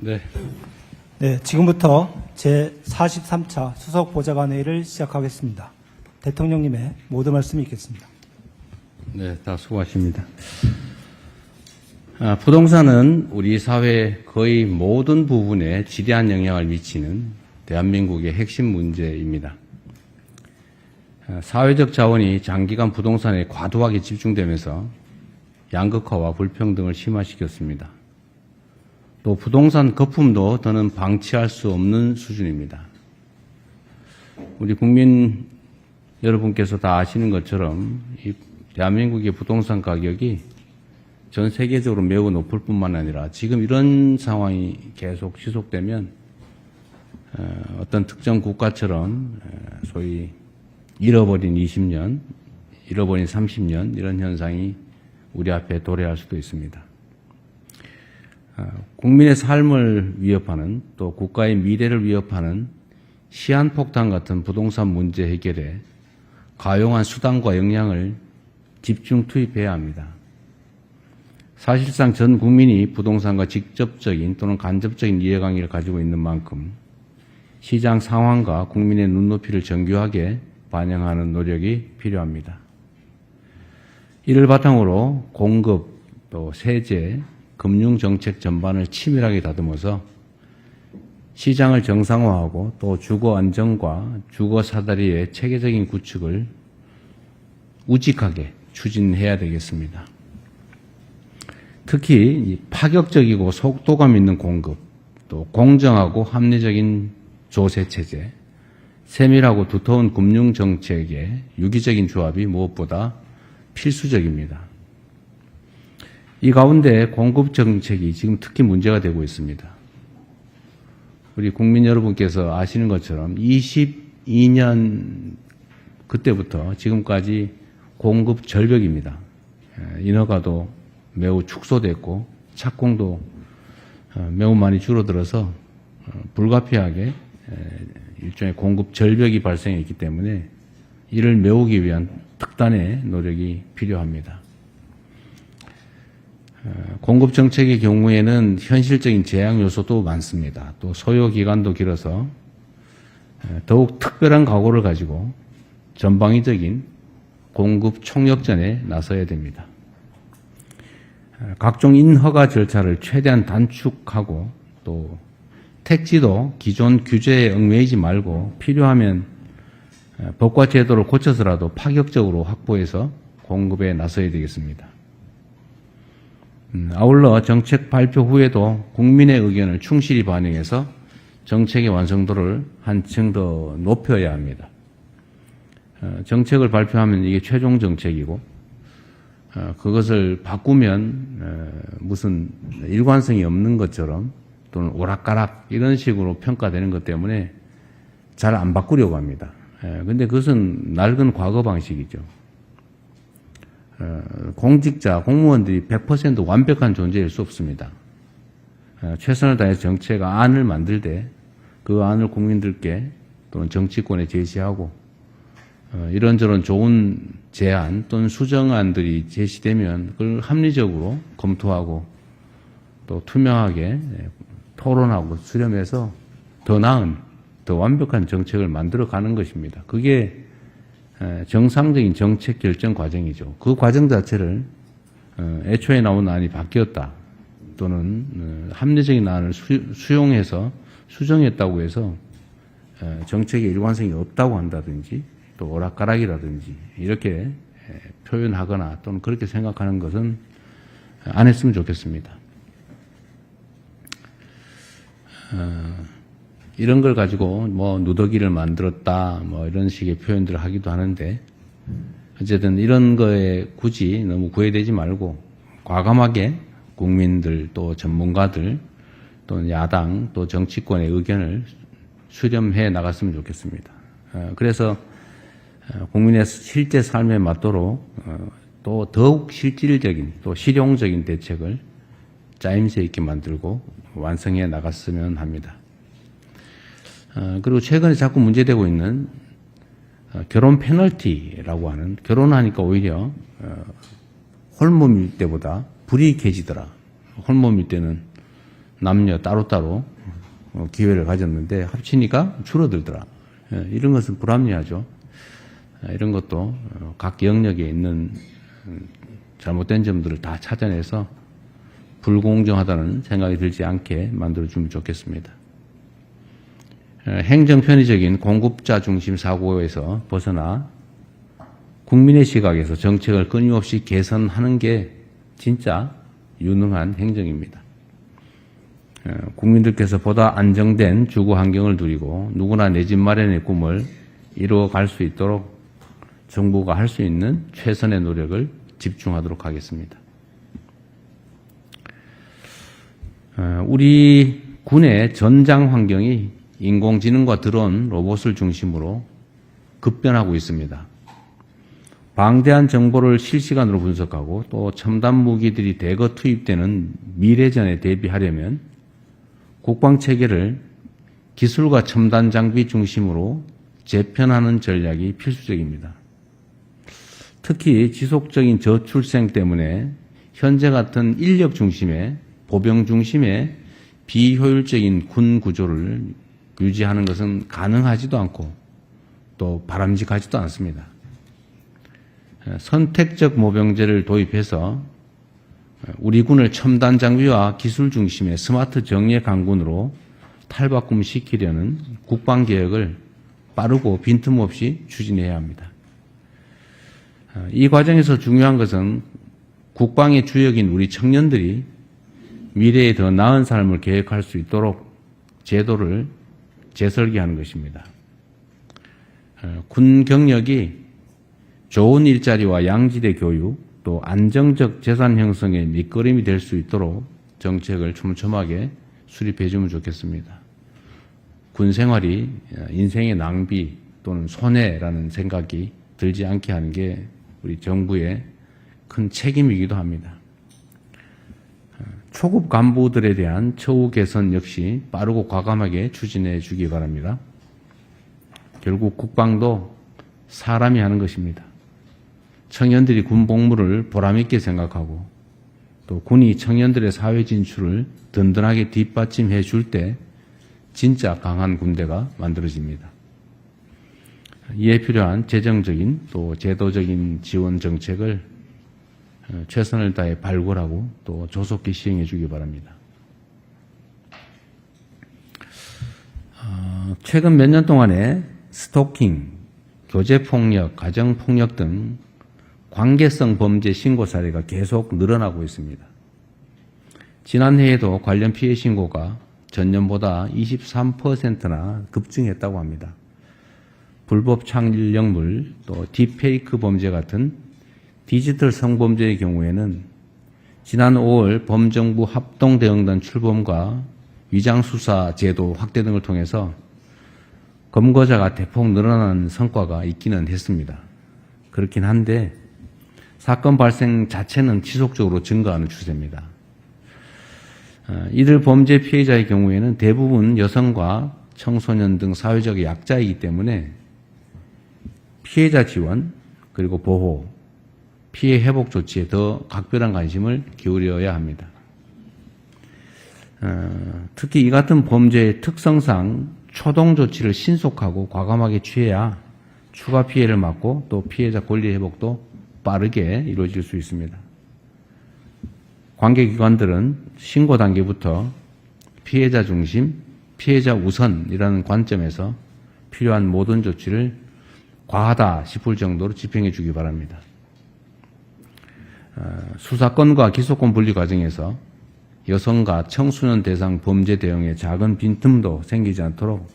네. 네, 지금부터 제43차 수석보좌관회의를 시작하겠습니다. 대통령님의 모든 말씀이 있겠습니다. 네, 다 수고하십니다. 부동산은 우리 사회 거의 모든 부분에 지대한 영향을 미치는 대한민국의 핵심 문제입니다. 사회적 자원이 장기간 부동산에 과도하게 집중되면서 양극화와 불평등을 심화시켰습니다. 또 부동산 거품도 더는 방치할 수 없는 수준입니다. 우리 국민 여러분께서 다 아시는 것처럼 이 대한민국의 부동산 가격이 전 세계적으로 매우 높을 뿐만 아니라 지금 이런 상황이 계속 지속되면 어떤 특정 국가처럼 소위 잃어버린 20년, 잃어버린 30년 이런 현상이 우리 앞에 도래할 수도 있습니다. 국민의 삶을 위협하는 또 국가의 미래를 위협하는 시한폭탄 같은 부동산 문제 해결에 가용한 수단과 역량을 집중 투입해야 합니다. 사실상 전 국민이 부동산과 직접적인 또는 간접적인 이해관계를 가지고 있는 만큼 시장 상황과 국민의 눈높이를 정교하게 반영하는 노력이 필요합니다. 이를 바탕으로 공급, 또 세제, 금융정책 전반을 치밀하게 다듬어서 시장을 정상화하고 또 주거 안정과 주거 사다리의 체계적인 구축을 우직하게 추진해야 되겠습니다. 특히 파격적이고 속도감 있는 공급, 또 공정하고 합리적인 조세체제, 세밀하고 두터운 금융정책의 유기적인 조합이 무엇보다 필수적입니다. 이 가운데 공급정책이 지금 특히 문제가 되고 있습니다. 우리 국민 여러분께서 아시는 것처럼 22년 그때부터 지금까지 공급 절벽입니다. 인허가도 매우 축소됐고 착공도 매우 많이 줄어들어서 불가피하게 일종의 공급 절벽이 발생했기 때문에 이를 메우기 위한 특단의 노력이 필요합니다. 공급 정책의 경우에는 현실적인 제약 요소도 많습니다. 또 소요 기간도 길어서 더욱 특별한 각오를 가지고 전방위적인 공급 총력전에 나서야 됩니다. 각종 인허가 절차를 최대한 단축하고 또 택지도 기존 규제에 얽매이지 말고 필요하면 법과 제도를 고쳐서라도 파격적으로 확보해서 공급에 나서야 되겠습니다. 아울러 정책 발표 후에도 국민의 의견을 충실히 반영해서 정책의 완성도를 한층 더 높여야 합니다. 정책을 발표하면 이게 최종 정책이고 그것을 바꾸면 무슨 일관성이 없는 것처럼 또는 오락가락 이런 식으로 평가되는 것 때문에 잘 안 바꾸려고 합니다. 그런데 그것은 낡은 과거 방식이죠. 공직자, 공무원들이 100% 완벽한 존재일 수 없습니다. 최선을 다해서 정책 안을 만들 때 그 안을 국민들께 또는 정치권에 제시하고 이런저런 좋은 제안 또는 수정안들이 제시되면 그걸 합리적으로 검토하고 또 투명하게 토론하고 수렴해서 더 나은, 더 완벽한 정책을 만들어가는 것입니다. 그게 정상적인 정책 결정 과정이죠. 그 과정 자체를 애초에 나온 안이 바뀌었다 또는 합리적인 안을 수용해서 수정했다고 해서 정책의 일관성이 없다고 한다든지 또 오락가락이라든지 이렇게 표현하거나 또는 그렇게 생각하는 것은 안 했으면 좋겠습니다. 이런 걸 가지고 뭐 누더기를 만들었다 뭐 이런 식의 표현들을 하기도 하는데 어쨌든 이런 거에 굳이 너무 구애되지 말고 과감하게 국민들 또 전문가들 또는 야당 또 정치권의 의견을 수렴해 나갔으면 좋겠습니다. 그래서 국민의 실제 삶에 맞도록 또 더욱 실질적인 또 실용적인 대책을 짜임새 있게 만들고 완성해 나갔으면 합니다. 그리고 최근에 자꾸 문제되고 있는 결혼 페널티라고 하는 결혼하니까 오히려 홀몸일 때보다 불이익해지더라. 홀몸일 때는 남녀 따로따로 기회를 가졌는데 합치니까 줄어들더라. 이런 것은 불합리하죠. 이런 것도 각 영역에 있는 잘못된 점들을 다 찾아내서 불공정하다는 생각이 들지 않게 만들어주면 좋겠습니다. 행정 편의적인 공급자 중심 사고에서 벗어나 국민의 시각에서 정책을 끊임없이 개선하는 게 진짜 유능한 행정입니다. 국민들께서 보다 안정된 주거 환경을 누리고 누구나 내 집 마련의 꿈을 이루어갈 수 있도록 정부가 할 수 있는 최선의 노력을 집중하도록 하겠습니다. 우리 군의 전장 환경이 인공지능과 드론, 로봇을 중심으로 급변하고 있습니다. 방대한 정보를 실시간으로 분석하고 또 첨단 무기들이 대거 투입되는 미래전에 대비하려면 국방체계를 기술과 첨단 장비 중심으로 재편하는 전략이 필수적입니다. 특히 지속적인 저출생 때문에 현재 같은 인력 중심의 보병 중심의 비효율적인 군 구조를 유지하는 것은 가능하지도 않고 또 바람직하지도 않습니다. 선택적 모병제를 도입해서 우리 군을 첨단 장비와 기술 중심의 스마트 정예 강군으로 탈바꿈시키려는 국방개혁을 빠르고 빈틈없이 추진해야 합니다. 이 과정에서 중요한 것은 국방의 주역인 우리 청년들이 미래에 더 나은 삶을 계획할 수 있도록 제도를 재설계하는 것입니다. 군 경력이 좋은 일자리와 양질의 교육, 또 안정적 재산 형성의 밑거름이 될 수 있도록 정책을 촘촘하게 수립해 주면 좋겠습니다. 군 생활이 인생의 낭비 또는 손해라는 생각이 들지 않게 하는 게 우리 정부의 큰 책임이기도 합니다. 초급 간부들에 대한 처우 개선 역시 빠르고 과감하게 추진해 주기 바랍니다. 결국 국방도 사람이 하는 것입니다. 청년들이 군 복무를 보람있게 생각하고 또 군이 청년들의 사회 진출을 든든하게 뒷받침해 줄 때 진짜 강한 군대가 만들어집니다. 이에 필요한 재정적인 또 제도적인 지원 정책을 최선을 다해 발굴하고 또 조속히 시행해 주기 바랍니다. 최근 몇 년 동안에 스토킹, 교제폭력, 가정폭력 등 관계성 범죄 신고 사례가 계속 늘어나고 있습니다. 지난해에도 관련 피해 신고가 전년보다 23%나 급증했다고 합니다. 불법 창력물, 또 딥페이크 범죄 같은 디지털 성범죄의 경우에는 지난 5월 범정부 합동대응단 출범과 위장수사 제도 확대 등을 통해서 검거자가 대폭 늘어난 성과가 있기는 했습니다. 그렇긴 한데 사건 발생 자체는 지속적으로 증가하는 추세입니다. 이들 범죄 피해자의 경우에는 대부분 여성과 청소년 등 사회적 약자이기 때문에 피해자 지원 그리고 보호, 피해 회복 조치에 더 각별한 관심을 기울여야 합니다. 특히 이 같은 범죄의 특성상 초동 조치를 신속하고 과감하게 취해야 추가 피해를 막고 또 피해자 권리 회복도 빠르게 이루어질 수 있습니다. 관계기관들은 신고 단계부터 피해자 중심, 피해자 우선이라는 관점에서 필요한 모든 조치를 과하다 싶을 정도로 집행해 주기 바랍니다. 수사권과 기소권 분리 과정에서 여성과 청소년 대상 범죄 대응에 작은 빈틈도 생기지 않도록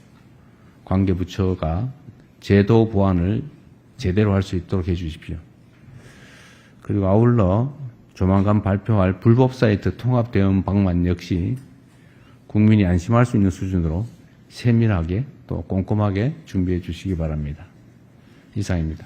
관계부처가 제도 보완을 제대로 할 수 있도록 해 주십시오. 그리고 아울러 조만간 발표할 불법 사이트 통합 대응 방안 역시 국민이 안심할 수 있는 수준으로 세밀하게 또 꼼꼼하게 준비해 주시기 바랍니다. 이상입니다.